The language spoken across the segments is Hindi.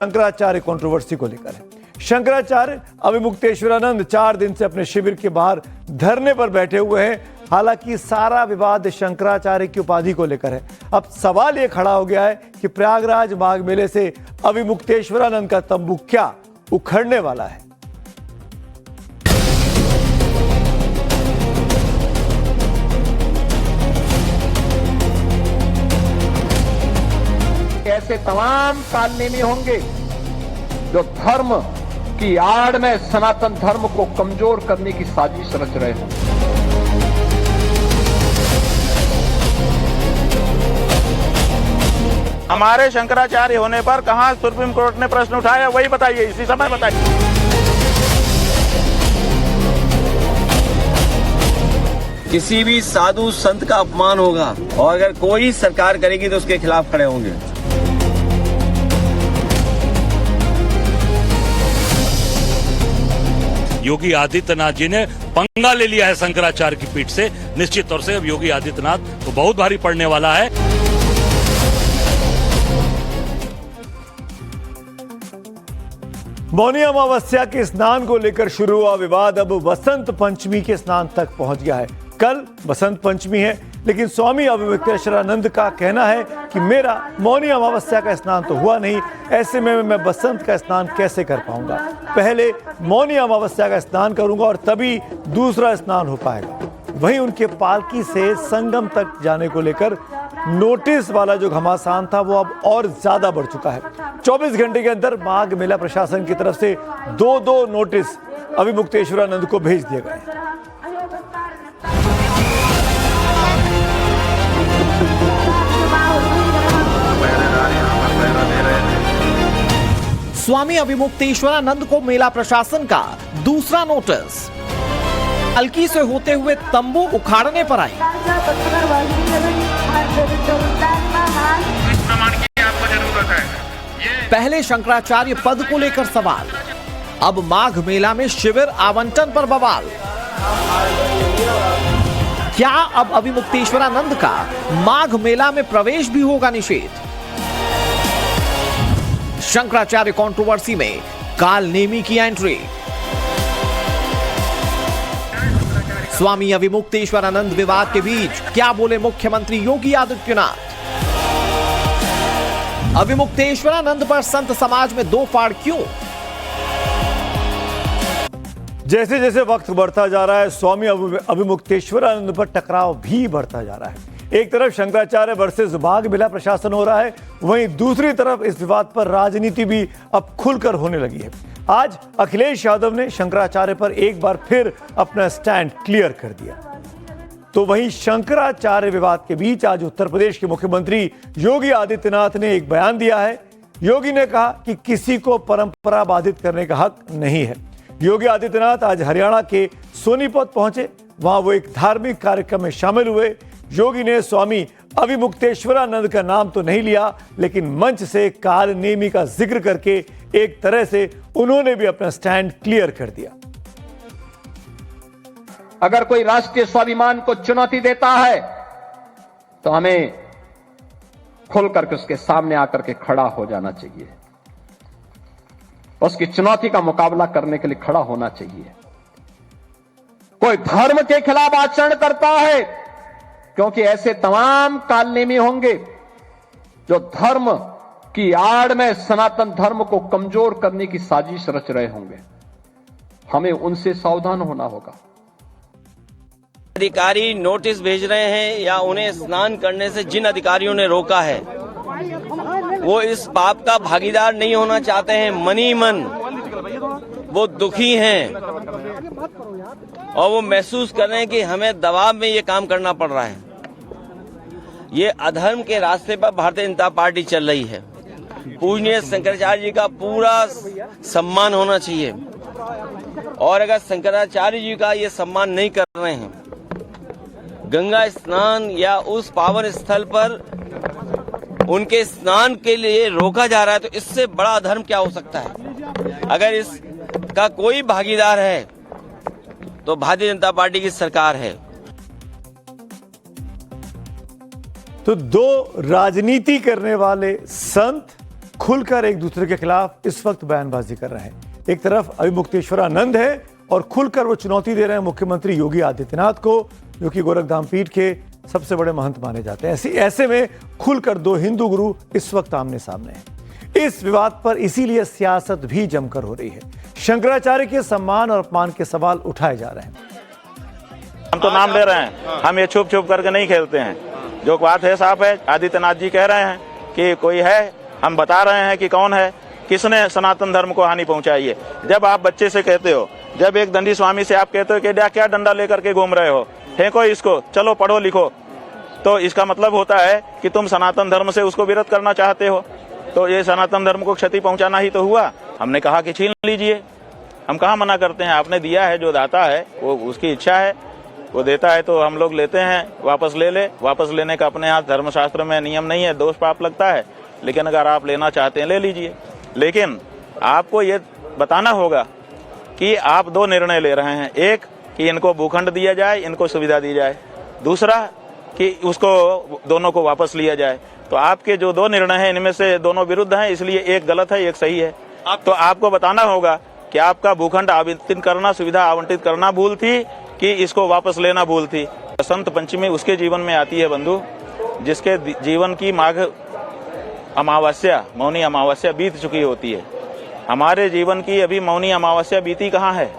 शंकराचार्य कंट्रोवर्सी को लेकर है। शंकराचार्य अविमुक्तेश्वरानंद 4 दिन से अपने शिविर के बाहर धरने पर बैठे हुए हैं। हालांकि सारा विवाद शंकराचार्य की उपाधि को लेकर है। अब सवाल यह खड़ा हो गया है कि प्रयागराज माघ मेले से अविमुक्तेश्वरानंद का तंबू क्या उखड़ने वाला है। ऐसे तमाम कालनेमी होंगे जो धर्म की आड़ में सनातन धर्म को कमजोर करने की साजिश रच रहे हैं। हमारे शंकराचार्य होने पर कहां सुप्रीम कोर्ट ने प्रश्न उठाया, वही बताइए, इसी समय बताइए। किसी भी साधु संत का अपमान होगा और अगर कोई सरकार करेगी तो उसके खिलाफ खड़े होंगे। योगी आदित्यनाथ जी ने पंगा ले लिया है शंकराचार्य की पीठ से। निश्चित तौर से अब योगी आदित्यनाथ को बहुत भारी पड़ने वाला है। मौनी अमावस्या के स्नान को लेकर शुरू हुआ विवाद अब वसंत पंचमी के स्नान तक पहुंच गया है। कल बसंत पंचमी है, लेकिन स्वामी अविमुक्तेश्वरानंद का कहना है कि मेरा मौनी अमावस्या का स्नान तो हुआ नहीं, ऐसे में मैं बसंत का स्नान कैसे कर पाऊंगा। पहले मौनी अमावस्या का स्नान करूंगा और तभी दूसरा स्नान हो पाएगा। वहीं उनके पालकी से संगम तक जाने को लेकर नोटिस वाला जो घमासान था वो अब और ज्यादा बढ़ चुका है। 24 घंटे के अंदर माघ मेला प्रशासन की तरफ से 2 नोटिस अविमुक्तेश्वरानंद को भेज दिए गए। स्वामी अविमुक्तेश्वरानंद को मेला प्रशासन का दूसरा नोटिस। पालकी से होते हुए तंबू उखाड़ने पर आई। पहले शंकराचार्य पद को लेकर सवाल, अब माघ मेला में शिविर आवंटन पर बवाल। क्या अब अविमुक्तेश्वरानंद का माघ मेला में प्रवेश भी होगा निषेध? शंकराचार्य कंट्रोवर्सी में कालनेमी की एंट्री। स्वामी अविमुक्तेश्वरानंद विवाद के बीच क्या बोले मुख्यमंत्री योगी आदित्यनाथ? अविमुक्तेश्वरानंद पर संत समाज में दो फाड़ क्यों? जैसे जैसे वक्त बढ़ता जा रहा है, स्वामी अविमुक्तेश्वरानंद पर टकराव भी बढ़ता जा रहा है। एक तरफ शंकराचार्य वर्सेस माघ मेला प्रशासन हो रहा है, वहीं दूसरी तरफ इस विवाद पर राजनीति भी अब खुलकर होने लगी है। आज अखिलेश यादव ने शंकराचार्य पर एक बार फिर अपना स्टैंड क्लियर कर दिया। तो वहीं शंकराचार्य विवाद के बीच आज उत्तर प्रदेश के मुख्यमंत्री योगी आदित्यनाथ ने एक बयान दिया है। योगी ने कहा कि किसी को परंपरा बाधित करने का हक नहीं है। योगी आदित्यनाथ आज हरियाणा के सोनीपत पहुंचे, वहां वो एक धार्मिक कार्यक्रम में शामिल हुए। योगी ने स्वामी अविमुक्तेश्वरानंद का नाम तो नहीं लिया, लेकिन मंच से कालनेमी का जिक्र करके एक तरह से उन्होंने भी अपना स्टैंड क्लियर कर दिया। अगर कोई राष्ट्रीय स्वाभिमान को चुनौती देता है तो हमें खुल करके उसके सामने आकर के खड़ा हो जाना चाहिए, उसकी चुनौती का मुकाबला करने के लिए खड़ा होना चाहिए। कोई धर्म के खिलाफ आचरण करता है, क्योंकि ऐसे तमाम कालनेमी होंगे जो धर्म की आड़ में सनातन धर्म को कमजोर करने की साजिश रच रहे होंगे। हमें उनसे सावधान होना होगा। अधिकारी नोटिस भेज रहे हैं या उन्हें स्नान करने से जिन अधिकारियों ने रोका है वो इस पाप का भागीदार नहीं होना चाहते हैं। मनी मन वो दुखी हैं और वो महसूस कर रहे हैं कि हमें दबाव में ये काम करना पड़ रहा है। ये अधर्म के रास्ते पर भारतीय जनता पार्टी चल रही है। पूजनीय शंकराचार्य जी का पूरा सम्मान होना चाहिए, और अगर शंकराचार्य जी का ये सम्मान नहीं कर रहे हैं, गंगा स्नान या उस पावन स्थल पर उनके स्नान के लिए रोका जा रहा है, तो इससे बड़ा अधर्म क्या हो सकता है? अगर इसका कोई भागीदार है तो भारतीय जनता पार्टी की सरकार है। तो दो राजनीति करने वाले संत खुलकर एक दूसरे के खिलाफ इस वक्त बयानबाजी कर रहे हैं। एक तरफ अभिमुक्तेश्वरानंद है और खुलकर वो चुनौती दे रहे हैं मुख्यमंत्री योगी आदित्यनाथ को, जो कि गोरखधाम पीठ के सबसे बड़े महंत माने जाते हैं। ऐसे में खुलकर दो हिंदू गुरु इस वक्त आमने सामने हैं। इस विवाद पर इसीलिए सियासत भी जमकर हो रही है। शंकराचार्य के सम्मान और अपमान के सवाल उठाए जा रहे हैं। हम तो नाम ले रहे हैं, हम ये छुप छुप करके नहीं खेलते हैं। जो बात है साफ है। आदित्यनाथ जी कह रहे हैं कि कोई है, हम बता रहे हैं कि कौन है, किसने सनातन धर्म को हानि पहुंचाई है। जब आप बच्चे से कहते हो, जब एक दंडी स्वामी से आप कहते हो कि क्या डंडा लेकर के घूम रहे हो, फेंको इसको, चलो पढ़ो लिखो, तो इसका मतलब होता है कि तुम सनातन धर्म से उसको विरोध करना चाहते हो। तो ये सनातन धर्म को क्षति पहुंचाना ही तो हुआ। हमने कहा कि छीन लीजिए, हम कहाँ मना करते हैं। आपने दिया है, जो दाता है वो उसकी इच्छा है, वो देता है तो हम लोग लेते हैं, वापस ले ले। वापस लेने का अपने यहाँ धर्मशास्त्र में नियम नहीं है, दोष पाप लगता है। लेकिन अगर आप लेना चाहते हैं ले लीजिए। लेकिन आपको ये बताना होगा कि आप दो निर्णय ले रहे हैं। एक कि इनको भूखंड दिया जाए, इनको सुविधा दी जाए। दूसरा कि उसको दोनों को वापस लिया जाए। तो आपके जो दो निर्णय हैं इनमें से दोनों विरुद्ध हैं, इसलिए एक गलत है, एक सही है। तो आपको बताना होगा कि आपका भूखंड आवंटित करना, सुविधा आवंटित करना भूल थी कि इसको वापस लेना भूल थी। बसंत पंचमी उसके जीवन में आती है बंधु, जिसके जीवन की माघ अमावस्या, मौनी अमावस्या बीत चुकी होती है। हमारे जीवन की अभी मौनी अमावस्या बीती कहाँ है।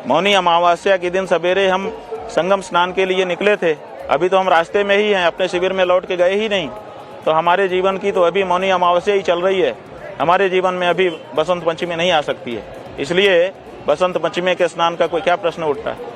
मौनी अमावस्या के दिन सवेरे हम संगम स्नान के लिए निकले थे, अभी तो हम रास्ते में ही हैं, अपने शिविर में लौट के गए ही नहीं। तो हमारे जीवन की तो अभी मौनी अमावस्या ही चल रही है। हमारे जीवन में अभी बसंत पंचमी नहीं आ सकती है, इसलिए बसंत पंचमी के स्नान का कोई क्या प्रश्न उठता है।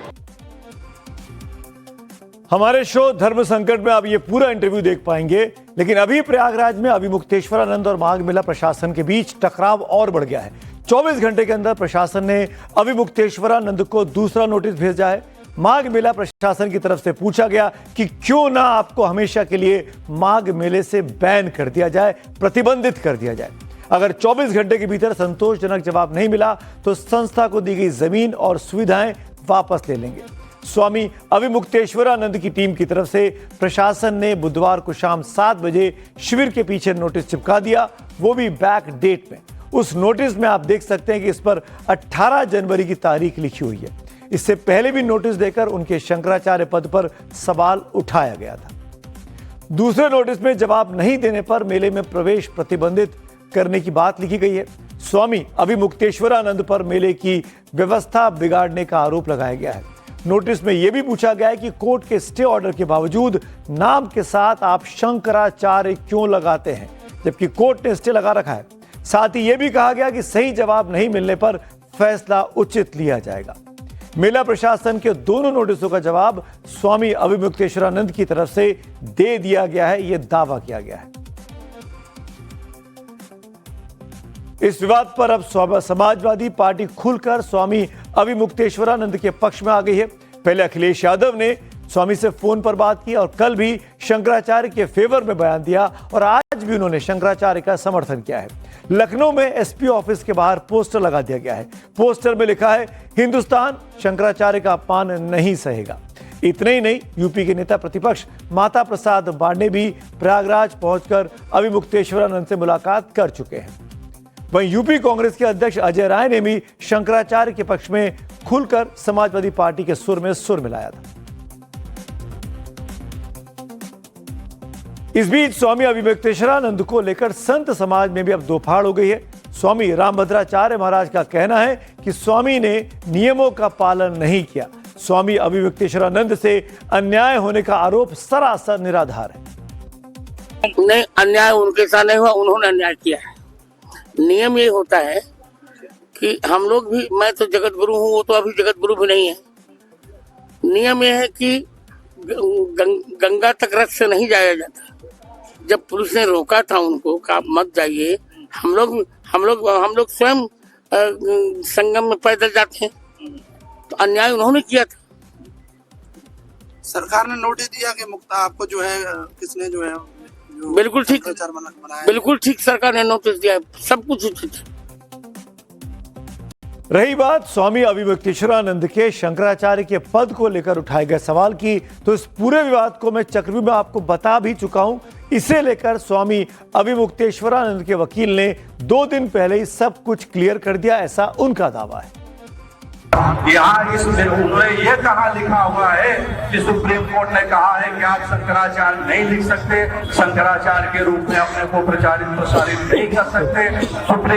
हमारे शो धर्म संकट में आप ये पूरा इंटरव्यू देख पाएंगे, लेकिन अभी प्रयागराज में अभिमुक्तेश्वरानंद और माघ मेला प्रशासन के बीच टकराव और बढ़ गया है। 24 घंटे के अंदर प्रशासन ने अभिमुक्तेश्वरानंद को दूसरा नोटिस भेजा है। माघ मेला प्रशासन की तरफ से पूछा गया कि क्यों ना आपको हमेशा के लिए माघ मेले से बैन कर दिया जाए, प्रतिबंधित कर दिया जाए। अगर 24 घंटे के भीतर संतोषजनक जवाब नहीं मिला तो संस्था को दी गई जमीन और सुविधाएं वापस ले लेंगे। स्वामी अभिमुक्तेश्वरानंद की टीम की तरफ से प्रशासन ने बुधवार को शाम 7 बजे शिविर के पीछे नोटिस चिपका दिया, वो भी बैक डेट में। उस नोटिस में आप देख सकते हैं कि इस पर 18 जनवरी की तारीख लिखी हुई है। इससे पहले भी नोटिस देकर उनके शंकराचार्य पद पर सवाल उठाया गया था। दूसरे नोटिस में जवाब नहीं देने पर मेले में प्रवेश प्रतिबंधित करने की बात लिखी गई है। स्वामी अभिमुक्तेश्वरानंद पर मेले की व्यवस्था बिगाड़ने का आरोप लगाया गया है। नोटिस में यह भी पूछा गया है कि कोर्ट के स्टे ऑर्डर के बावजूद नाम के साथ आप शंकराचार्य क्यों लगाते हैं, जबकि कोर्ट ने स्टे लगा रखा है। साथ ही यह भी कहा गया कि सही जवाब नहीं मिलने पर फैसला उचित लिया जाएगा। मेला प्रशासन के दोनों नोटिसों का जवाब स्वामी अभिमुक्तेश्वरानंद की तरफ से दे दिया गया है, यह दावा किया गया है। इस विवाद पर अब समाजवादी पार्टी खुलकर स्वामी अभिमुक्तेश्वरानंद के पक्ष में आ गई है। पहले अखिलेश यादव ने स्वामी से फोन पर बात की और कल भी शंकराचार्य के फेवर में बयान दिया और आज भी उन्होंने शंकराचार्य का समर्थन किया है। लखनऊ में एसपी ऑफिस के बाहर पोस्टर लगा दिया गया है। पोस्टर में लिखा है, हिंदुस्तान शंकराचार्य का अपमान नहीं सहेगा। इतने ही नहीं, यूपी के नेता प्रतिपक्ष माता प्रसाद बांडे भी प्रयागराज पहुंचकर अभिमुक्तेश्वरानंद से मुलाकात कर चुके हैं। वहीं यूपी कांग्रेस के अध्यक्ष अजय राय ने भी शंकराचार्य के पक्ष में खुलकर समाजवादी पार्टी के सुर में सुर मिलाया था। इस बीच स्वामी अभिमुक्तेश्वरानंद को लेकर संत समाज में भी अब दो फाड़ हो गई है। स्वामी रामभद्राचार्य महाराज का कहना है कि स्वामी ने नियमों का पालन नहीं किया। स्वामी अभिमुक्तेश्वरानंद से अन्याय होने का आरोप सरासर निराधार है। नहीं, अन्याय उनके साथ नहीं हुआ, उन्होंने अन्याय किया है। नियम ये होता है कि हम लोग भी, मैं तो जगत गुरु हूँ, वो तो अभी जगत गुरु भी नहीं है। नियम ये है कि गंगा तक रथ से नहीं जाया जाता। जब पुलिस ने रोका था उनको कि आप मत जाइए, हम लोग स्वयं संगम में पैदल जाते हैं, तो अन्याय उन्होंने किया था। सरकार ने नोटिस दिया कि मुक्ता आपको जो है किसने जो है बिल्कुल ठीक सरकार ने नोटिस दिया है, सब कुछ उचित है। रही बात स्वामी अविमुक्तेश्वरानंद के शंकराचार्य के पद को लेकर उठाए गए सवाल की, तो इस पूरे विवाद को मैं चक्रव्यूह में आपको बता भी चुका हूं। इसे लेकर स्वामी अविमुक्तेश्वरानंद के वकील ने 2 दिन पहले ही सब कुछ क्लियर कर दिया, ऐसा उनका दावा है। यहाँ इसमें उन्होंने ये कहा लिखा हुआ है कि सुप्रीम कोर्ट ने कहा है कि आप शंकराचार्य नहीं लिख सकते, शंकराचार्य के रूप में अपने को प्रचारित प्रसारित नहीं कर सकते। सुप्रीम